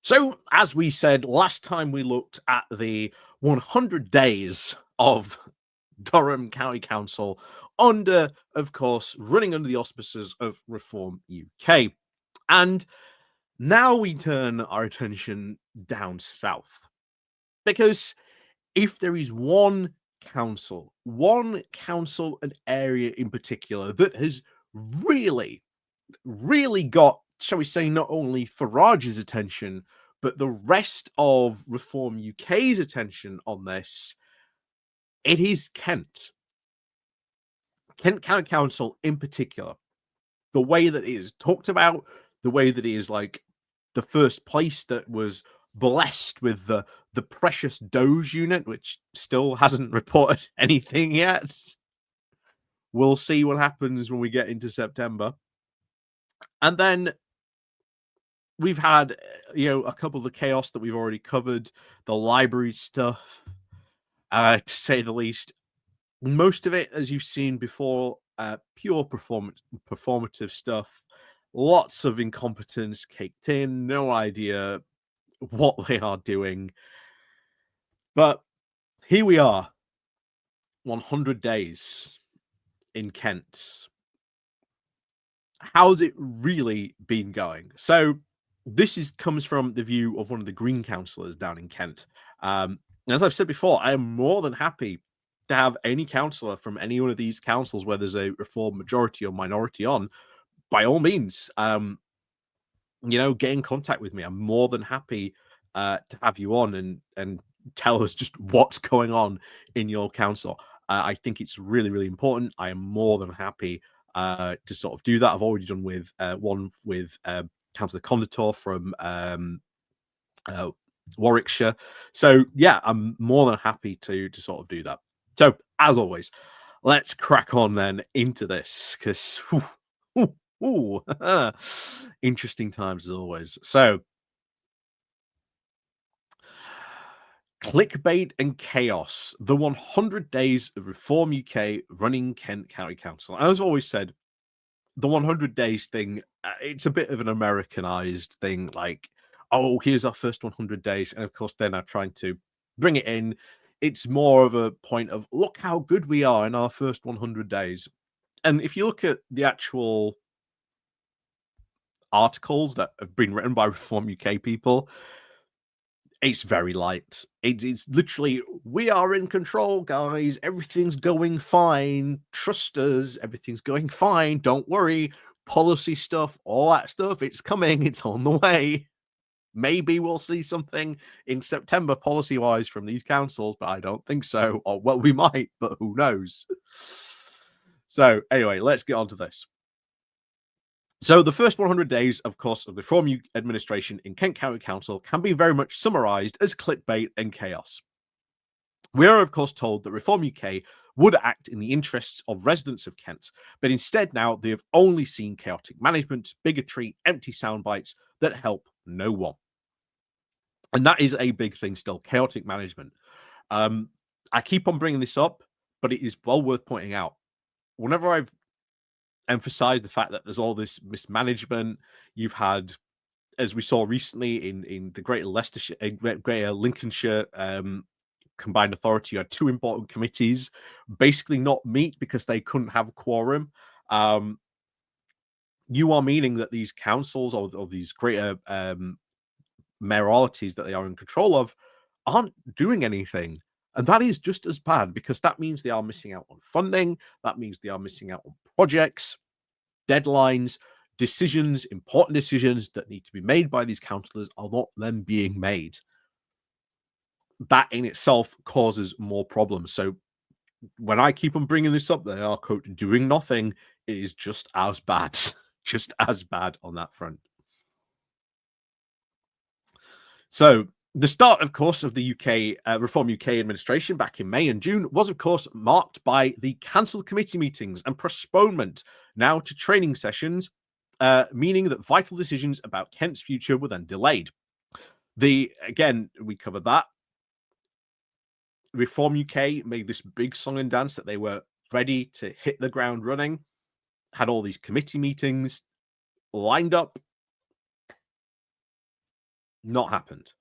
So, as we said last time, we looked at the 100 days of Durham County Council under, of course, running under the auspices of Reform UK. And now we turn our attention down south. Because if there is one council and area in particular that has really, really got, shall we say, not only Farage's attention, but the rest of Reform UK's attention on this, it is Kent. Kent County Council in particular. The way that it is talked about, the way that it is like the first place that was blessed with the precious DOGE unit, which still hasn't reported anything yet. We'll see what happens when we get into September. And then we've had, a couple of the chaos that we've already covered, the library stuff, to say the least. Most of it, as you've seen before, pure performative stuff. Lots of incompetence caked in, no idea what they are doing. But here we are, 100 days in Kent. How's it really been going? So this comes from the view of one of the Green councillors down in Kent. As I've said before, I am more than happy to have any councillor from any one of these councils where there's a Reform majority or minority on, by all means, get in contact with me. I'm more than happy to have you on and tell us just what's going on in your council. I think it's really, really important. I am more than happy to sort of do that. I've already done with one with Councillor Conditor from Warwickshire. So yeah, I'm more than happy to sort of do that. So as always, let's crack on then into this because interesting times as always. So clickbait and chaos, the 100 days of Reform UK running Kent County Council. And as always said, the 100 days thing, it's a bit of an Americanized thing. Like, oh, here's our first 100 days. And of course, they're now trying to bring it in. It's more of a point of look how good we are in our first 100 days. And if you look at the actual articles that have been written by Reform UK people, it's very light. It's literally, we are in control, guys. Everything's going fine. Trust us. Everything's going fine. Don't worry. Policy stuff, all that stuff, it's coming. It's on the way. Maybe we'll see something in September policy-wise from these councils, but I don't think so. Or, well, we might, but who knows? So, anyway, let's get on to this. So the first 100 days, of course, of the Reform administration in Kent County Council can be very much summarised as clickbait and chaos. We are, of course, told that Reform UK would act in the interests of residents of Kent, but instead now they have only seen chaotic management, bigotry, empty sound bites that help no one. And that is a big thing still, chaotic management. I keep on bringing this up, but it is well worth pointing out. Whenever I've emphasize the fact that there's all this mismanagement. You've had, as we saw recently in the Greater Leicestershire, Greater Lincolnshire Combined Authority, you had two important committees basically not meet because they couldn't have a quorum. You are meaning that these councils or these greater mayoralties that they are in control of aren't doing anything. And that is just as bad because that means they are missing out on funding. That means they are missing out on projects, deadlines, decisions, important decisions that need to be made by these councillors are not then being made. That in itself causes more problems. So when I keep on bringing this up, they are, quote, doing nothing. It is just as bad, just as bad on that front. So the start, of course, of the UK Reform UK administration back in May and June was, of course, marked by the cancelled committee meetings and postponement now to training sessions, meaning that vital decisions about Kent's future were then delayed. Again, we covered that. Reform UK made this big song and dance that they were ready to hit the ground running, had all these committee meetings lined up. Not happened.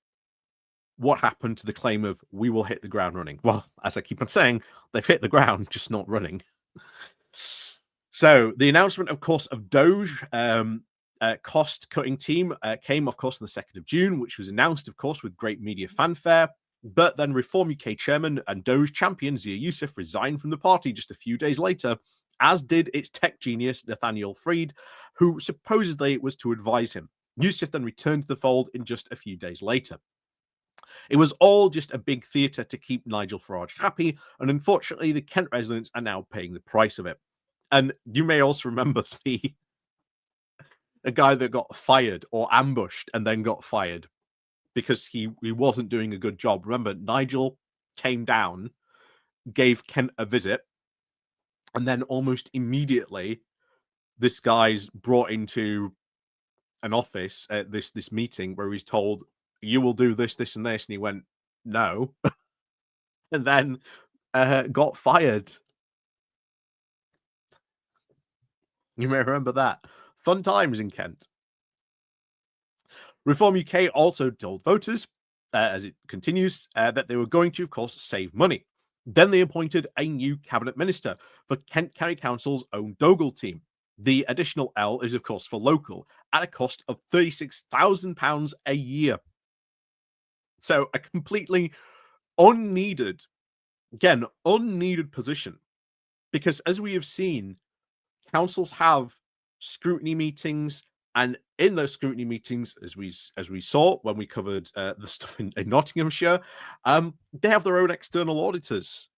What happened to the claim of we will hit the ground running? Well, as I keep on saying, they've hit the ground, just not running. So the announcement, of course, of DOGE cost-cutting team came, of course, on the 2nd of June, which was announced, of course, with great media fanfare. But then Reform UK chairman and DOGE champion Zia Youssef resigned from the party just a few days later, as did its tech genius Nathaniel Fried, who supposedly was to advise him. Youssef then returned to the fold in just a few days later. It was all just a big theatre to keep Nigel Farage happy, and unfortunately, the Kent residents are now paying the price of it. And you may also remember a guy that got fired or ambushed and then got fired because he wasn't doing a good job. Remember, Nigel came down, gave Kent a visit, and then almost immediately, this guy's brought into an office at this meeting where he's told, "You will do this, this, and this," and he went, "No," and then got fired. You may remember that. Fun times in Kent. Reform UK also told voters, as it continues, that they were going to, of course, save money. Then they appointed a new cabinet minister for Kent County Council's own DOGE team. The additional L is, of course, for local at a cost of £36,000 a year. So a completely unneeded, again, unneeded position. Because as we have seen, councils have scrutiny meetings, and in those scrutiny meetings, as we saw when we covered the stuff in Nottinghamshire, they have their own external auditors.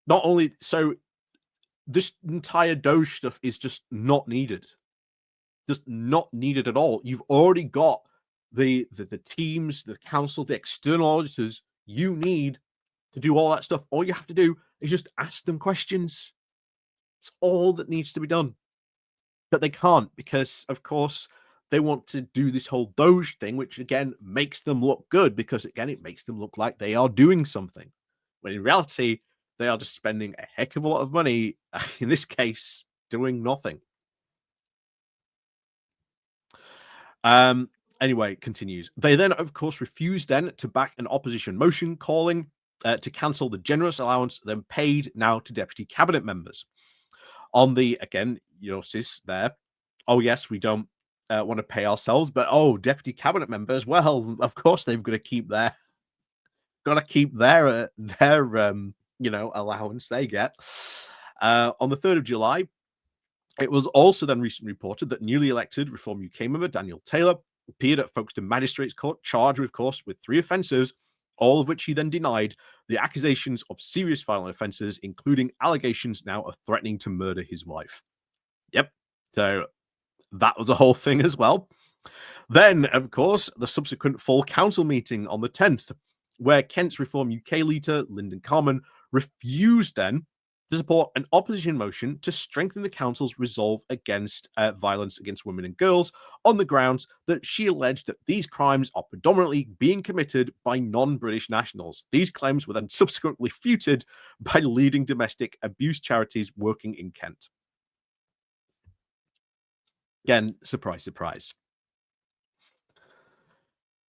Not only so, this entire DOGE stuff is just not needed. Just not needed at all. You've already got the teams, the council, the external auditors you need to do all that stuff. All you have to do is just ask them questions. It's all that needs to be done. But they can't because, of course, they want to do this whole DOGE thing, which again makes them look good because, again, it makes them look like they are doing something. When in reality, they are just spending a heck of a lot of money, in this case, doing nothing. Anyway, it continues. They then, of course, refused then to back an opposition motion calling to cancel the generous allowance then paid now to deputy cabinet members. On the, again, you'll see there, oh, yes, we don't want to pay ourselves, but oh, deputy cabinet members, well, of course they've got to keep their allowance they get. On the 3rd of July, it was also then recently reported that newly elected Reform UK member Daniel Taylor appeared at Folkestone Magistrates Court, charged, of course, with 3 offences, all of which he then denied the accusations of serious violent offences, including allegations now of threatening to murder his wife. Yep. So that was a whole thing as well. Then, of course, the subsequent full council meeting on the 10th, where Kent's Reform UK leader, Lyndon Carman, refused then to support an opposition motion to strengthen the council's resolve against violence against women and girls on the grounds that she alleged that these crimes are predominantly being committed by non-British nationals. These claims were then subsequently refuted by leading domestic abuse charities working in Kent. Again, surprise, surprise.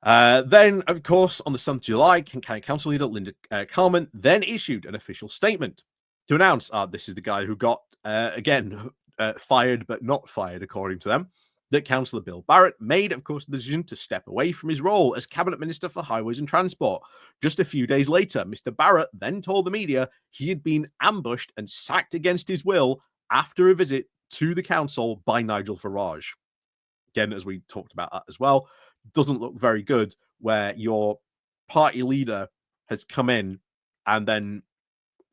Then, of course, on the 7th of July, Kent County Council leader Linda Carman then issued an official statement to announce this is the guy who got, fired but not fired, according to them, that Councillor Bill Barrett made, of course, the decision to step away from his role as Cabinet Minister for Highways and Transport. Just a few days later, Mr. Barrett then told the media he had been ambushed and sacked against his will after a visit to the council by Nigel Farage. Again, as we talked about that as well, doesn't look very good where your party leader has come in and then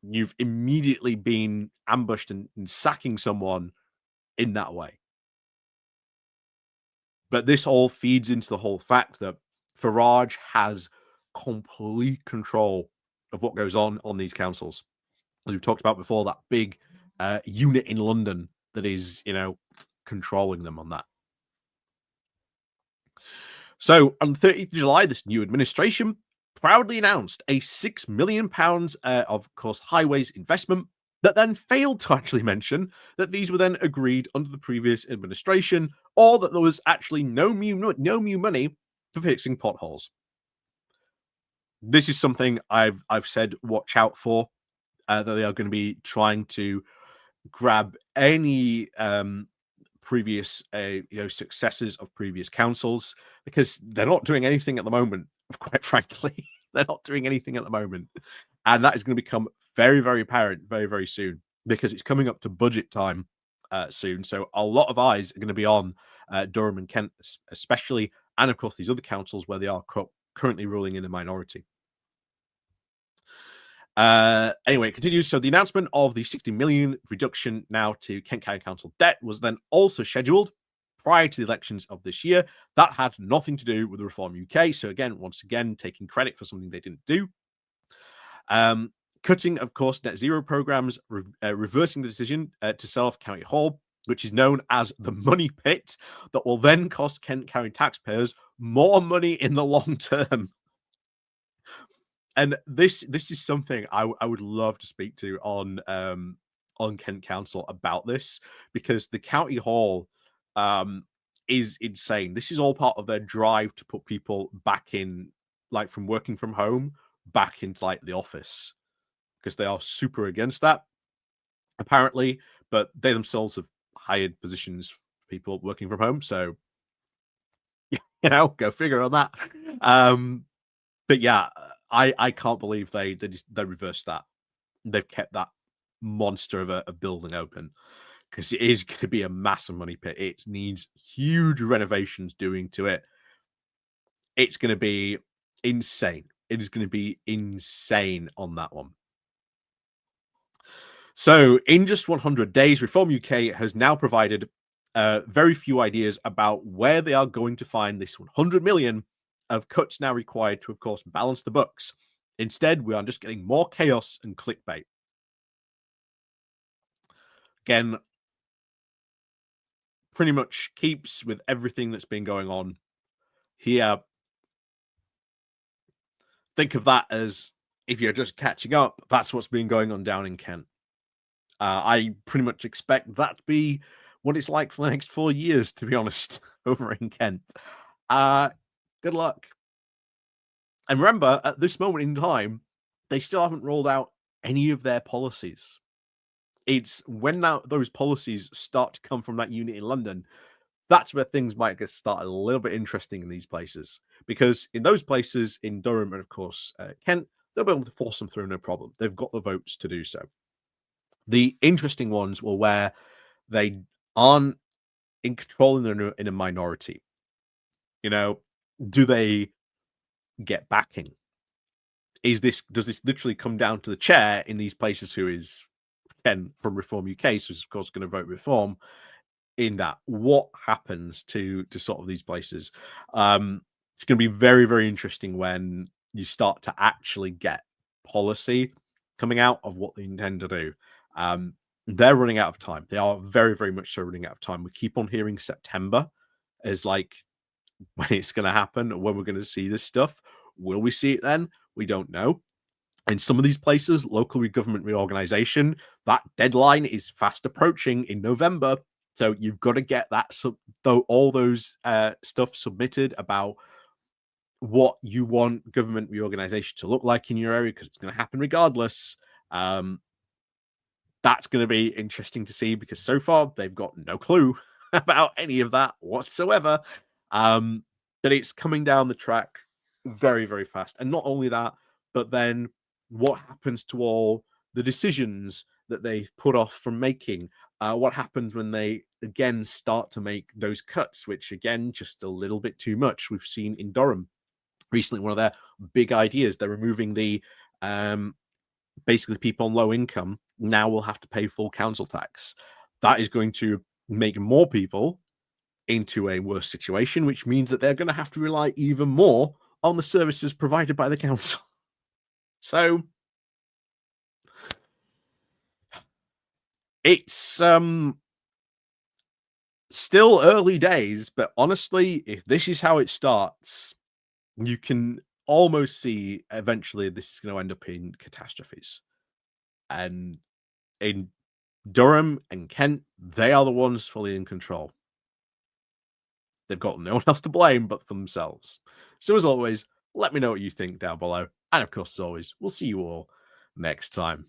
you've immediately been ambushed and sacking someone in that way. But this all feeds into the whole fact that Farage has complete control of what goes on these councils. As we've talked about before, that big unit in London that is, controlling them on that. So on the 30th of July, this new administration proudly announced a £6 million, of course, highways investment that then failed to actually mention that these were then agreed under the previous administration, or that there was actually no new money for fixing potholes. This is something I've said watch out for. That they are going to be trying to grab any previous successes of previous councils, because they're not doing anything at the moment. Quite frankly, they're not doing anything at the moment, and that is going to become very, very apparent very, very soon, because it's coming up to budget time soon. So a lot of eyes are going to be on Durham and Kent, especially, and of course these other councils where they are currently ruling in a minority. Anyway, it continues. So the announcement of the 60 million reduction now to Kent County Council debt was then also scheduled prior to the elections of this year. That had nothing to do with the Reform UK. So again, once again, taking credit for something they didn't do. Cutting, of course, net zero programs, reversing the decision to sell off County Hall, which is known as the money pit, that will then cost Kent County taxpayers more money in the long term. And this is something I would love to speak to on Kent Council about this, because the county hall is insane. This is all part of their drive to put people back in, like, from working from home back into like the office, because they are super against that apparently, but they themselves have hired positions for people working from home. So go figure on that. But yeah, I can't believe they reversed that. They've kept that monster of a building open, because it is going to be a massive money pit. It needs huge renovations doing to it. It's going to be insane. It is going to be insane on that one. So in just 100 days, Reform UK has now provided very few ideas about where they are going to find this 100 million of cuts now required to, of course, balance the books. Instead, we are just getting more chaos and clickbait. Again, pretty much keeps with everything that's been going on here. Think of that as, if you're just catching up, that's what's been going on down in Kent. I pretty much expect that to be what it's like for the next 4 years, to be honest, over in Kent. Good luck. And remember, at this moment in time, they still haven't rolled out any of their policies. It's when now those policies start to come from that unit in London, that's where things might get started a little bit interesting in these places. Because in those places, in Durham and of course Kent, they'll be able to force them through, no problem. They've got the votes to do so. The interesting ones were where they aren't in control and they're in a minority. Do they get backing? Does this literally come down to the chair in these places, who is Ken from Reform UK, so is of course going to vote Reform? In that, what happens to sort of these places? It's going to be very, very interesting when you start to actually get policy coming out of what they intend to do. They're running out of time. They are very, very much so running out of time. We keep on hearing September as like when it's going to happen, or when we're going to see this stuff. Will we see it then? We don't know. In some of these places, local government reorganization, that deadline is fast approaching in November. So you've got to get that, all those stuff submitted about what you want government reorganization to look like in your area, because it's going to happen regardless. That's going to be interesting to see, because so far they've got no clue about any of that whatsoever. But it's coming down the track very, very fast. And not only that, but then what happens to all the decisions that they put off from making? What happens when they again start to make those cuts, which again, just a little bit too much. We've seen in Durham recently, one of their big ideas, they're removing the basically people on low income now will have to pay full council tax. That is going to make more people into a worse situation, which means that they're going to have to rely even more on the services provided by the council. So it's still early days, but honestly, if this is how it starts, you can almost see eventually this is going to end up in catastrophes. And in Durham and Kent, they are the ones fully in control. They've got no one else to blame but for themselves. So as always, let me know what you think down below. And of course, as always, we'll see you all next time.